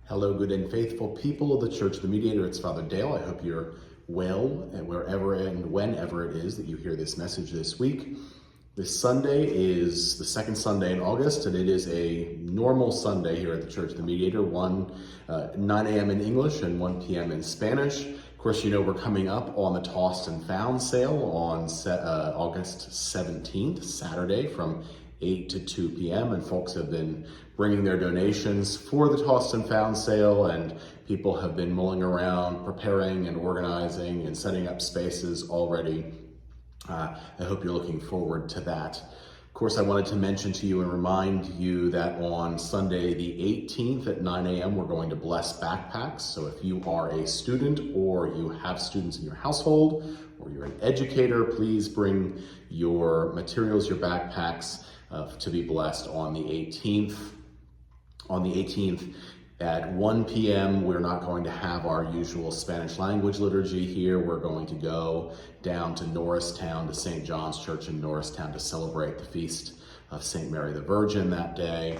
Hello, good and faithful people of the Church of the Mediator. It's Father Dale. I hope you're well and wherever and whenever it is that you hear this message this week. This Sunday is the second Sunday in August, and it is a normal Sunday here at the Church of the Mediator, 9 a.m. in English and 1 p.m. in Spanish. Of course, you know we're coming up on the Tossed and Found sale on August 17th, Saturday, from 8 to 2 p.m. and folks have been bringing their donations for the Tossed and Found sale, and people have been mulling around, preparing and organizing and setting up spaces already. I hope you're looking forward to that. Of course, I wanted to mention to you and remind you that on Sunday the 18th at 9 a.m. we're going to bless backpacks. So if you are a student or you have students in your household or you're an educator, please bring your materials, your backpacks, to be blessed on the 18th. On the 18th at 1 p.m. we're not going to have our usual Spanish language liturgy here. We're going to go down to Norristown, to St. John's Church in Norristown, to celebrate the feast of St. Mary the Virgin that day.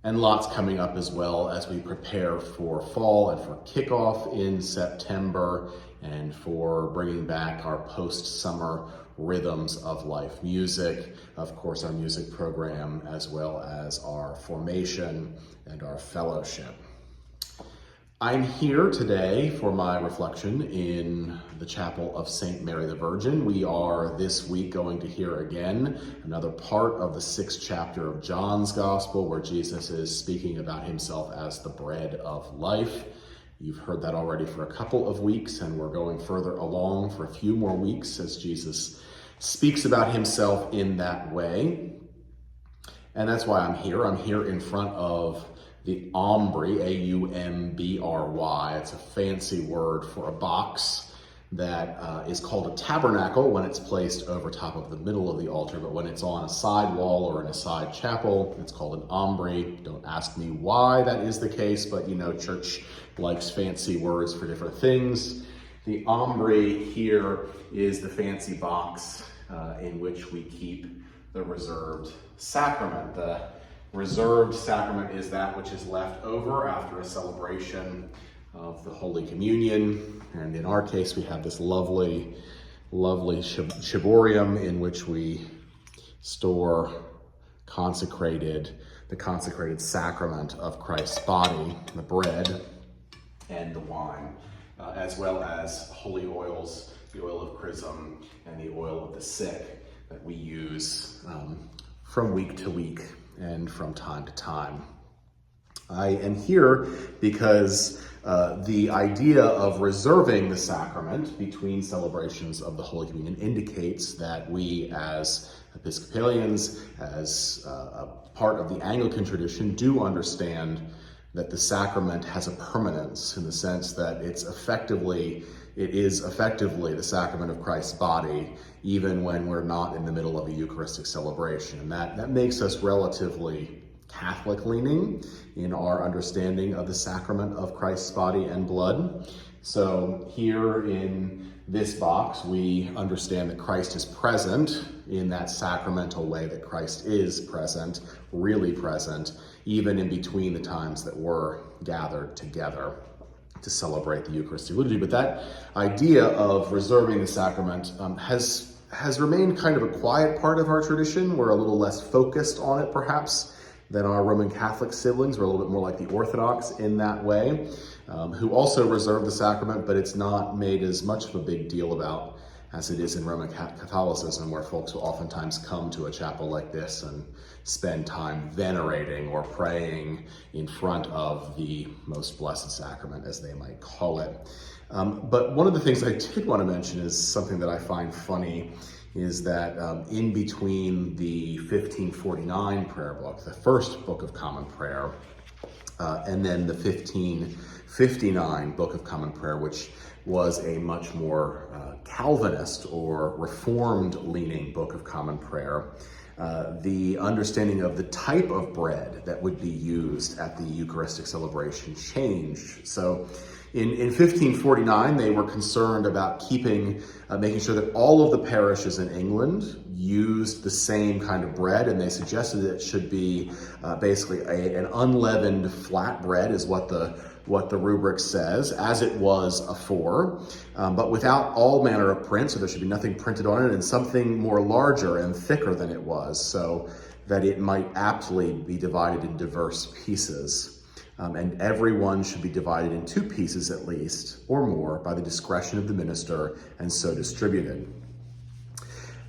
And lots coming up as well as we prepare for fall and for kickoff in September and for bringing back our post-summer rhythms of life music, of course our music program, as well as our formation and our fellowship. I'm here today for my reflection in the chapel of St. Mary the Virgin. We are this week going to hear again another part of the 6th chapter of John's Gospel, where Jesus is speaking about himself as the bread of life. You've heard that already for a couple of weeks, and we're going further along for a few more weeks as Jesus speaks about himself in that way. And that's why I'm here. I'm here in front of the Aumbry, A-U-M-B-R-Y. It's a fancy word for a box that is called a tabernacle when it's placed over top of the middle of the altar, but when it's on a side wall or in a side chapel, it's called an Aumbry. Don't ask me why that is the case, but you know, church likes fancy words for different things. The Aumbry here is the fancy box in which we keep the reserved sacrament. The reserved sacrament is that which is left over after a celebration of the Holy Communion. And in our case, we have this lovely shiborium in which we store the consecrated sacrament of Christ's body, the bread and the wine, as well as holy oils, the oil of chrism and the oil of the sick that we use from week to week and from time to time. I am here because the idea of reserving the sacrament between celebrations of the Holy Communion indicates that we as Episcopalians, as a part of the Anglican tradition, do understand that the sacrament has a permanence in the sense that it is effectively the sacrament of Christ's body, even when we're not in the middle of a Eucharistic celebration. And that makes us relatively Catholic leaning in our understanding of the sacrament of Christ's body and blood. So here in this box, we understand that Christ is present in that sacramental way that Christ is present, really present, even in between the times that we're gathered together to celebrate the Eucharistic liturgy. But that idea of reserving the sacrament has remained kind of a quiet part of our tradition. We're a little less focused on it, perhaps, than our Roman Catholic siblings. We're a little bit more like the Orthodox in that way, who also reserve the sacrament, but it's not made as much of a big deal about as it is in Roman Catholicism, where folks will oftentimes come to a chapel like this and spend time venerating or praying in front of the most blessed sacrament, as they might call it. But one of the things I did want to mention is something that I find funny, is that in between the 1549 prayer book, the first Book of Common Prayer, and then the 1559 Book of Common Prayer, which was a much more Calvinist or Reformed leaning Book of Common Prayer, the understanding of the type of bread that would be used at the Eucharistic celebration changed. So in 1549, they were concerned about making sure that all of the parishes in England used the same kind of bread, and they suggested it should be basically an unleavened flat bread is what the rubric says, as it was afore, but without all manner of print, so there should be nothing printed on it, and something more larger and thicker than it was, so that it might aptly be divided in diverse pieces. And everyone should be divided in 2 pieces at least, or more, by the discretion of the minister, and so distributed.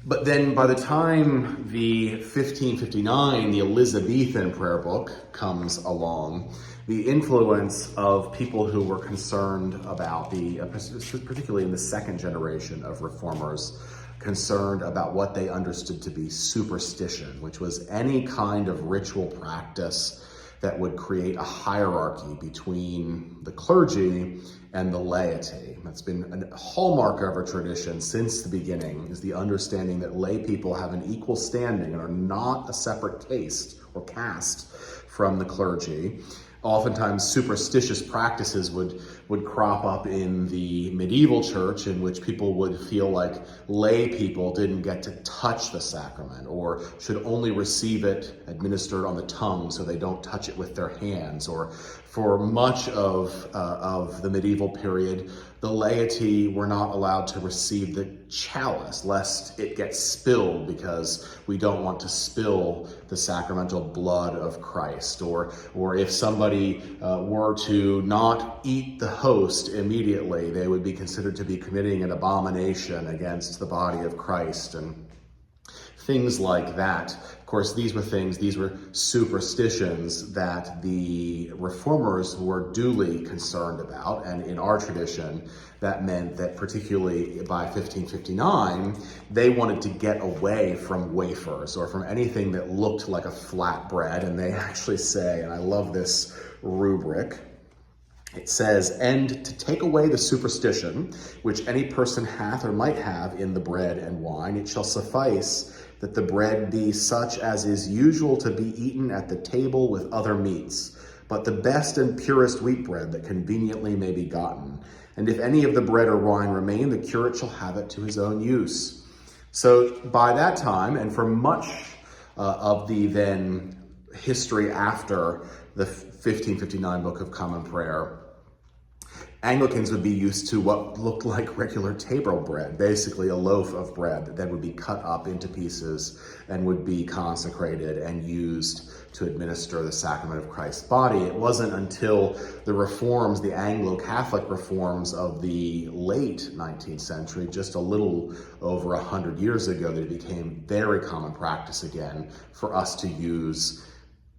But then by the time the 1559, the Elizabethan prayer book comes along, the influence of people who were concerned about particularly in the second generation of reformers, concerned about what they understood to be superstition, which was any kind of ritual practice that would create a hierarchy between the clergy and the laity. That's been a hallmark of our tradition since the beginning, is the understanding that lay people have an equal standing and are not a separate caste or caste from the clergy. Oftentimes superstitious practices would crop up in the medieval church, in which people would feel like lay people didn't get to touch the sacrament, or should only receive it administered on the tongue so they don't touch it with their hands. Or for much of the medieval period, the laity were not allowed to receive the chalice, lest it gets spilled, because we don't want to spill the sacramental blood of Christ. Or if somebody were to not eat the host immediately, they would be considered to be committing an abomination against the body of Christ, and things like that. Of course, these were superstitions that the reformers were duly concerned about, and in our tradition, that meant that particularly by 1559, they wanted to get away from wafers or from anything that looked like a flat bread, and they actually say, and I love this rubric, it says, "And to take away the superstition which any person hath or might have in the bread and wine, it shall suffice that the bread be such as is usual to be eaten at the table with other meats, but the best and purest wheat bread that conveniently may be gotten. And if any of the bread or wine remain, the curate shall have it to his own use." So by that time, and for much of the then history after the 1559 Book of Common Prayer, Anglicans would be used to what looked like regular table bread, basically a loaf of bread that then would be cut up into pieces and would be consecrated and used to administer the sacrament of Christ's body. It wasn't until the reforms, the Anglo-Catholic reforms of the late 19th century, just a little over 100 years ago, that it became very common practice again for us to use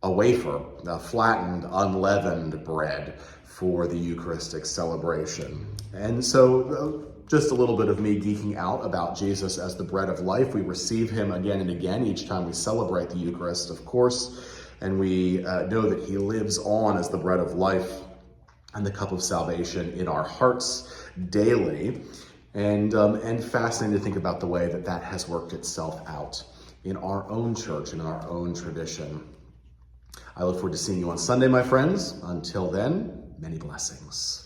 a wafer, a flattened, unleavened bread for the Eucharistic celebration. And so just a little bit of me geeking out about Jesus as the bread of life. We receive him again and again each time we celebrate the Eucharist, of course, and we know that he lives on as the bread of life and the cup of salvation in our hearts daily. And fascinating to think about the way that that has worked itself out in our own church and in our own tradition. I look forward to seeing you on Sunday, my friends. Until then, many blessings.